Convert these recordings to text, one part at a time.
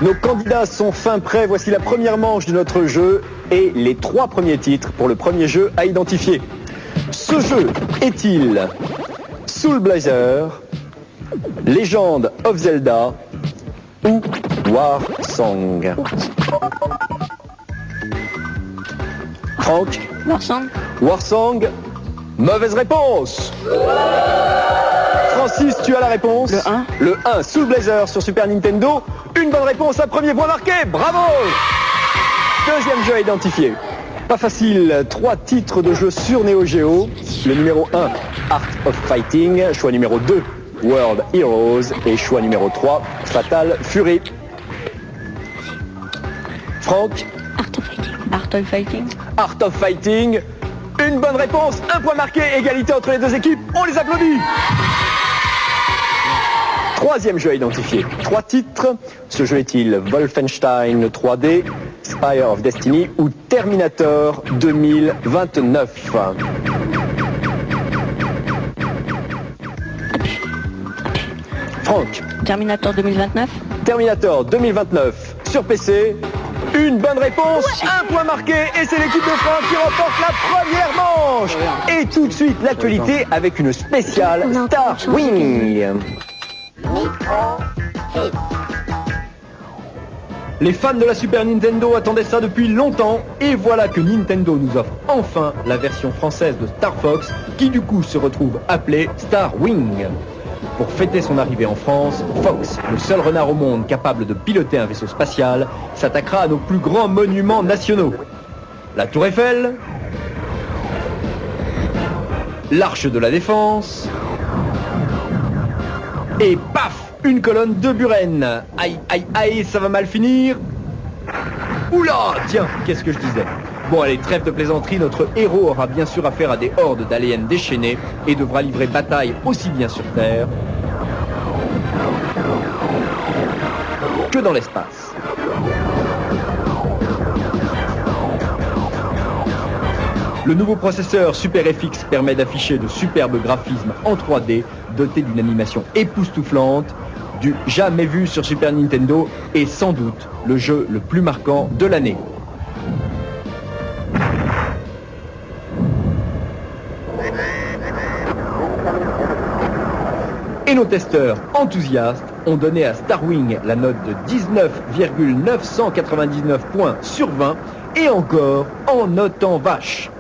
Nos candidats sont fin prêts. Voici la première manche de notre jeu et les 3 premiers titres pour le premier jeu à identifier. Ce jeu est-il Soul Blazer, Legend of Zelda ou War Song? Franck? Warsong. War Song, mauvaise réponse. Francis, tu as la réponse? Le 1. Le 1, Soul Blazer sur Super Nintendo. Une bonne réponse, un premier point marqué, bravo. Deuxième jeu à identifier. Pas facile, 3 titres de jeu sur Neo Geo. Le numéro 1, Art of Fighting. Choix numéro 2, World Heroes. Et choix numéro 3, Fatal Fury. Franck? Art of Fighting. Art of Fighting. Art of Fighting. Une bonne réponse, un point marqué, égalité entre les 2 équipes. On les applaudit. Troisième jeu à identifier. 3 titres. Ce jeu est-il Wolfenstein 3D, Spire of Destiny ou Terminator 2029? Franck? Terminator 2029. Terminator 2029 sur PC. Une bonne réponse, un point marqué et c'est l'équipe de France qui remporte la première manche. Et tout de suite l'actualité avec une spéciale Star Wing. Les fans de la Super Nintendo attendaient ça depuis longtemps et voilà que Nintendo nous offre enfin la version française de Star Fox qui du coup se retrouve appelée Star Wing. Pour fêter son arrivée en France, Fox, le seul renard au monde capable de piloter un vaisseau spatial, s'attaquera à nos plus grands monuments nationaux. La Tour Eiffel, l'Arche de la Défense, et paf, une colonne de Buren. Aïe, aïe, aïe, ça va mal finir. Oula, tiens, qu'est-ce que je disais? Bon allez, trêve de plaisanterie, notre héros aura bien sûr affaire à des hordes d'aliens déchaînés et devra livrer bataille aussi bien sur Terre que dans l'espace. Le nouveau processeur SuperFX permet d'afficher de superbes graphismes en 3D, dotés d'une animation époustouflante, du jamais vu sur Super Nintendo et sans doute le jeu le plus marquant de l'année. Et nos testeurs enthousiastes ont donné à Star Wing la note de 19,999 points sur 20 et encore en notant vache.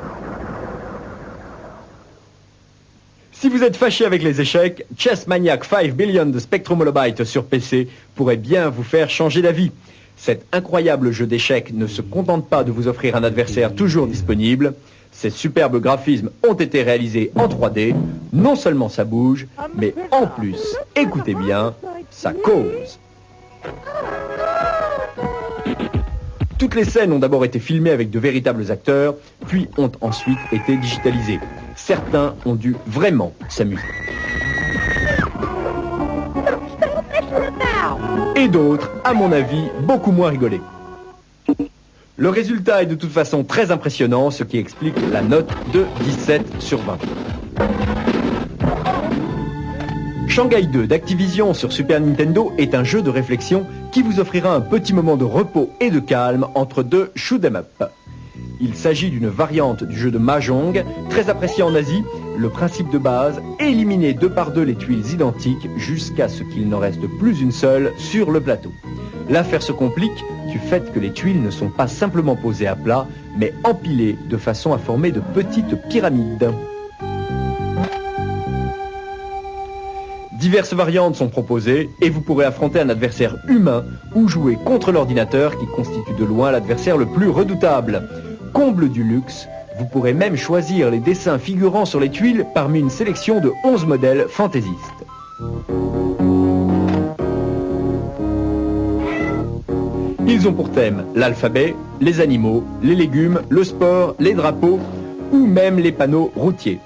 Si vous êtes fâché avec les échecs, Chess Maniac 5 Billion de Spectrum Holobyte sur PC pourrait bien vous faire changer d'avis. Cet incroyable jeu d'échecs ne se contente pas de vous offrir un adversaire toujours disponible. Ces superbes graphismes ont été réalisés en 3D. Non seulement ça bouge, mais en plus, écoutez bien, ça cause. Toutes les scènes ont d'abord été filmées avec de véritables acteurs, puis ont ensuite été digitalisées. Certains ont dû vraiment s'amuser. Et d'autres, à mon avis, beaucoup moins rigolé. Le résultat est de toute façon très impressionnant, ce qui explique la note de 17 sur 20. Shanghai 2 d'Activision sur Super Nintendo est un jeu de réflexion qui vous offrira un petit moment de repos et de calme entre 2 shoot 'em up. Il s'agit d'une variante du jeu de Mahjong, très apprécié en Asie. Le principe de base, éliminer 2 par 2 les tuiles identiques jusqu'à ce qu'il n'en reste plus une seule sur le plateau. L'affaire se complique du fait que les tuiles ne sont pas simplement posées à plat, mais empilées de façon à former de petites pyramides. Diverses variantes sont proposées et vous pourrez affronter un adversaire humain ou jouer contre l'ordinateur qui constitue de loin l'adversaire le plus redoutable. Comble du luxe, vous pourrez même choisir les dessins figurant sur les tuiles parmi une sélection de 11 modèles fantaisistes. Ils ont pour thème l'alphabet, les animaux, les légumes, le sport, les drapeaux ou même les panneaux routiers.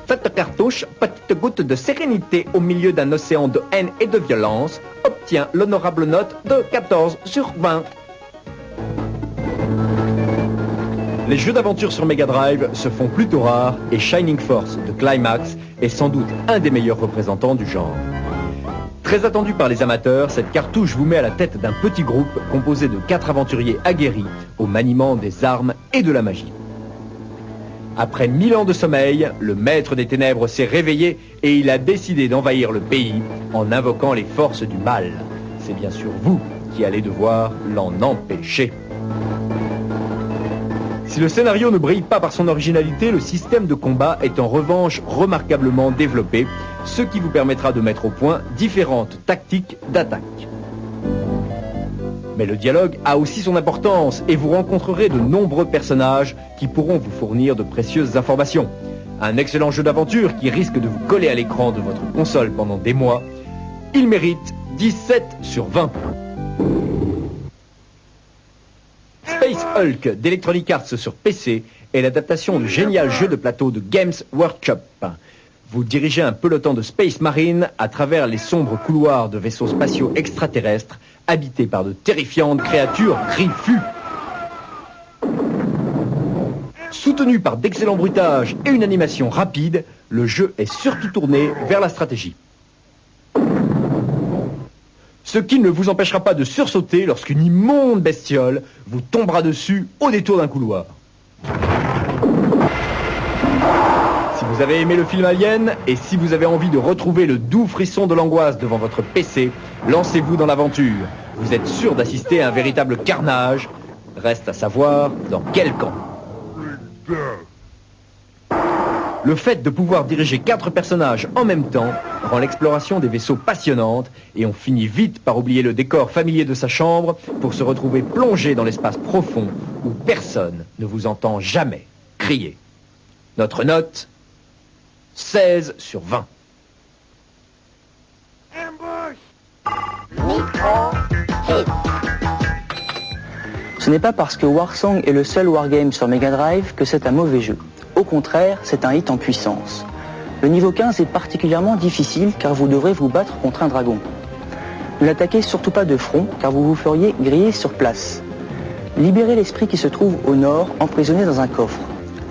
Cette cartouche, petite goutte de sérénité au milieu d'un océan de haine et de violence, obtient l'honorable note de 14 sur 20. Les jeux d'aventure sur Mega Drive se font plutôt rares et Shining Force de Climax est sans doute un des meilleurs représentants du genre. Très attendue par les amateurs, cette cartouche vous met à la tête d'un petit groupe composé de 4 aventuriers aguerris au maniement des armes et de la magie. Après 1000 ans de sommeil, le maître des ténèbres s'est réveillé et il a décidé d'envahir le pays en invoquant les forces du mal. C'est bien sûr vous qui allez devoir l'en empêcher. Si le scénario ne brille pas par son originalité, le système de combat est en revanche remarquablement développé, ce qui vous permettra de mettre au point différentes tactiques d'attaque. Mais le dialogue a aussi son importance et vous rencontrerez de nombreux personnages qui pourront vous fournir de précieuses informations. Un excellent jeu d'aventure qui risque de vous coller à l'écran de votre console pendant des mois. Il mérite 17 sur 20. Space Hulk d'Electronic Arts sur PC est l'adaptation du génial jeu de plateau de Games Workshop. Vous dirigez un peloton de Space Marine à travers les sombres couloirs de vaisseaux spatiaux extraterrestres habités par de terrifiantes créatures griffus. Soutenu par d'excellents bruitages et une animation rapide, le jeu est surtout tourné vers la stratégie. Ce qui ne vous empêchera pas de sursauter lorsqu'une immonde bestiole vous tombera dessus au détour d'un couloir. Si vous avez aimé le film Alien et si vous avez envie de retrouver le doux frisson de l'angoisse devant votre PC, lancez-vous dans l'aventure. Vous êtes sûr d'assister à un véritable carnage. Reste à savoir dans quel camp. Le fait de pouvoir diriger 4 personnages en même temps rend l'exploration des vaisseaux passionnante et on finit vite par oublier le décor familier de sa chambre pour se retrouver plongé dans l'espace profond où personne ne vous entend jamais crier. Notre note, 16 sur 20. Ce n'est pas parce que Warsong est le seul wargame sur Mega Drive que c'est un mauvais jeu. Au contraire, c'est un hit en puissance. Le niveau 15 est particulièrement difficile car vous devrez vous battre contre un dragon. Ne l'attaquez surtout pas de front car vous vous feriez griller sur place. Libérez l'esprit qui se trouve au nord, emprisonné dans un coffre.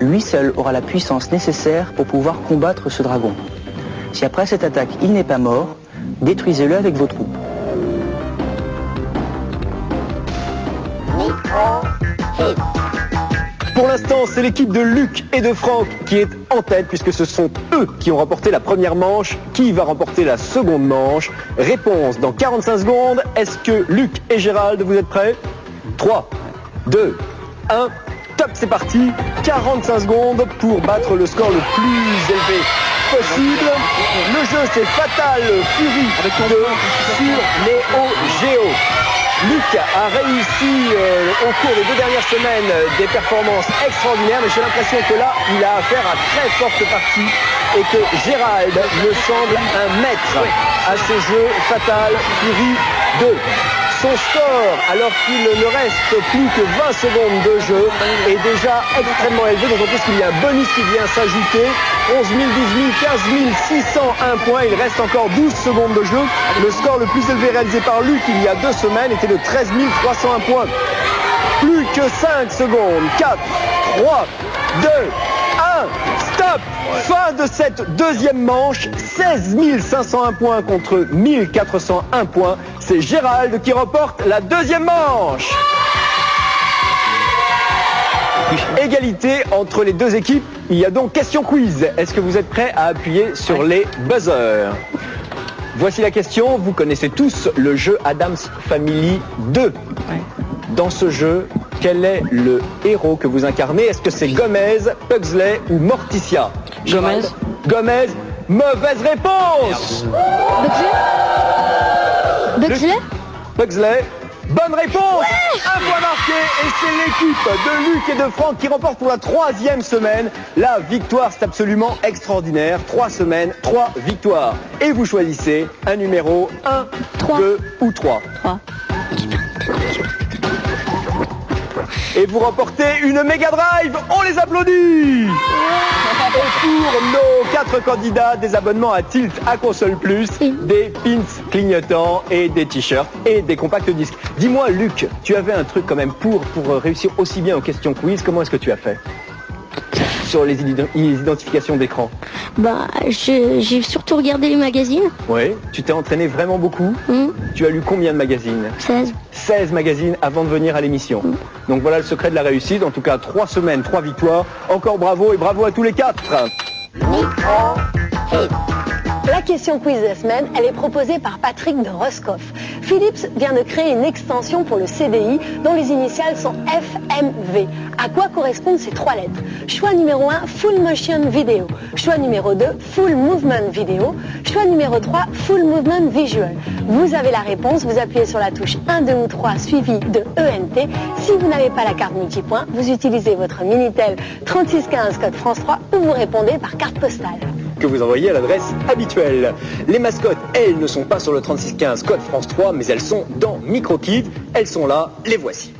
Lui seul aura la puissance nécessaire pour pouvoir combattre ce dragon. Si après cette attaque il n'est pas mort, détruisez-le avec vos troupes. Pour l'instant, c'est l'équipe de Luc et de Franck qui est en tête puisque ce sont eux qui ont remporté la première manche. Qui va remporter la seconde manche? Réponse dans 45 secondes. Est-ce que Luc et Gérald, vous êtes prêts? 3, 2, 1, top, c'est parti. 45 secondes pour battre le score le plus élevé possible. Le jeu, c'est Fatal Fury 2 sur Neo Geo. Luc a réussi au cours des 2 dernières semaines des performances extraordinaires, mais j'ai l'impression que là, il a affaire à très forte partie et que Gérald me semble un maître à ce jeu Fatal Fury 2. Son score, alors qu'il ne reste plus que 20 secondes de jeu, est déjà extrêmement élevé, d'autant plus qu'il y a un bonus qui vient s'ajouter. 11 000, 12 000, 15 601 points, il reste encore 12 secondes de jeu. Le score le plus élevé réalisé par Luc il y a 2 semaines était de 13 301 points. Plus que 5 secondes, 4, 3, 2, 1, stop! Fin de cette deuxième manche, 16 501 points contre 1401 points. C'est Gérald qui remporte la deuxième manche. Égalité entre les deux équipes. Il y a donc question quiz. Est-ce que vous êtes prêts à appuyer sur les buzzers? Voici la question. Vous connaissez tous le jeu Addams Family 2. Dans ce jeu, quel est le héros que vous incarnez? Est-ce que c'est Gomez, Pugsley ou Morticia? Gomez. Gomez. Mauvaise réponse. Bugsley. Pugsley. Bonne réponse. Un point marqué et c'est l'équipe de Luc et de Franck qui remporte pour la 3e semaine la victoire. C'est absolument extraordinaire. 3 semaines, 3 victoires. Et vous choisissez un numéro 1, 3. 2 ou 3. 3. Et vous remportez une Mega Drive. On les applaudit. Et pour nos 4 candidats, des abonnements à Tilt, à Console Plus, des pins clignotants et des t-shirts et des compacts disques. Dis-moi Luc, tu avais un truc quand même pour réussir aussi bien aux questions quiz. Comment est-ce que tu as fait? sur les identifications d'écran? Bah, j'ai surtout regardé les magazines. Oui. Tu t'es entraîné vraiment beaucoup? Tu as lu combien de magazines? 16. 16 magazines avant de venir à l'émission. Donc voilà le secret de la réussite. En tout cas, 3 semaines, 3 victoires. Encore bravo et bravo à tous les 4. La question quiz de la semaine, elle est proposée par Patrick de Roscoff. Philips vient de créer une extension pour le CDI dont les initiales sont FMV. À quoi correspondent ces 3 lettres? Choix numéro 1, Full Motion Video. Choix numéro 2, Full Movement Video. Choix numéro 3, Full Movement Visual. Vous avez la réponse, vous appuyez sur la touche 1, 2 ou 3 suivi de ENT. Si vous n'avez pas la carte multipoint, vous utilisez votre Minitel 3615 code France 3 ou vous répondez par carte postale. Que vous envoyez à l'adresse habituelle. Les mascottes, elles, ne sont pas sur le 3615 code France 3, mais elles sont dans MicroKids. Elles sont là, les voici.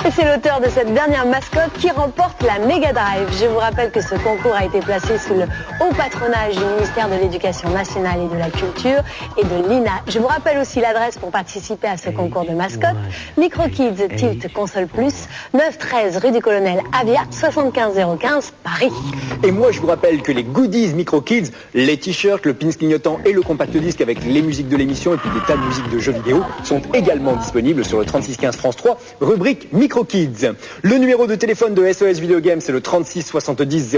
Et c'est l'auteur de cette dernière mascotte qui remporte la Mega Drive. Je vous rappelle que ce concours a été placé sous le haut patronage du ministère de l'Éducation nationale et de la Culture et de l'INA. Je vous rappelle aussi l'adresse pour participer à ce concours de mascotte. MicroKids Tilt Console Plus, 913 rue du Colonel Avia, 75015 Paris. Et moi, je vous rappelle que les goodies MicroKids, les t-shirts, le pins clignotant et le compact disque avec les musiques de l'émission et puis des tas de musiques de jeux vidéo sont également disponibles sur le 3615 France 3, rubrique MicroKids. Le numéro de téléphone de SOS Video Game, c'est le 36 70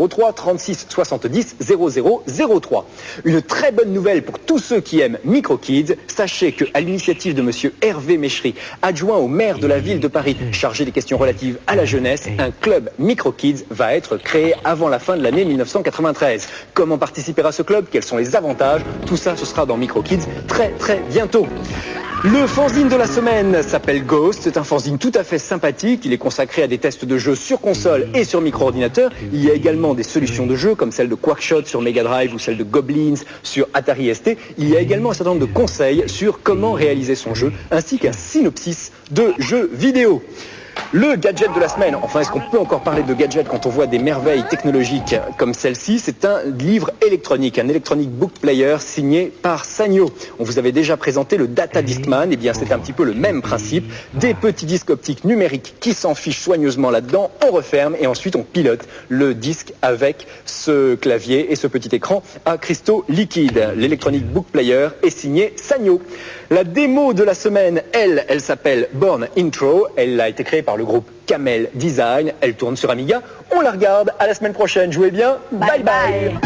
0003, 36 70 0003. Une très bonne nouvelle pour tous ceux qui aiment MicroKids. Sachez qu'à l'initiative de monsieur Hervé Méchery, adjoint au maire de la ville de Paris, chargé des questions relatives à la jeunesse, un club MicroKids va être créé avant la fin de l'année 1993. Comment participer à ce club? Quels sont les avantages? Tout ça, ce sera dans MicroKids très bientôt. Le fanzine de la semaine s'appelle Ghost, c'est un fanzine tout à fait sympathique, il est consacré à des tests de jeux sur console et sur micro-ordinateur. Il y a également des solutions de jeux comme celle de Quackshot sur Mega Drive ou celle de Goblins sur Atari ST. Il y a également un certain nombre de conseils sur comment réaliser son jeu, ainsi qu'un synopsis de jeux vidéo. Le gadget de la semaine, enfin est-ce qu'on peut encore parler de gadget quand on voit des merveilles technologiques comme celle-ci? C'est un livre électronique, un Electronic Book Player signé par Sanyo. On vous avait déjà présenté le Data Discman, et bien c'est un petit peu le même principe. Des petits disques optiques numériques qui s'enfichent soigneusement là-dedans, on referme et ensuite on pilote le disque avec ce clavier et ce petit écran à cristaux liquides. L'Electronic Book Player est signé Sanyo. La démo de la semaine, elle s'appelle Born Intro. Elle a été créée par le groupe Camel Design. Elle tourne sur Amiga. On la regarde. À la semaine prochaine. Jouez bien. Bye bye.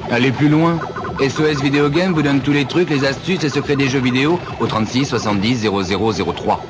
Allez plus loin. SOS Video Game vous donne tous les trucs, les astuces et secrets des jeux vidéo au 36 70 0003.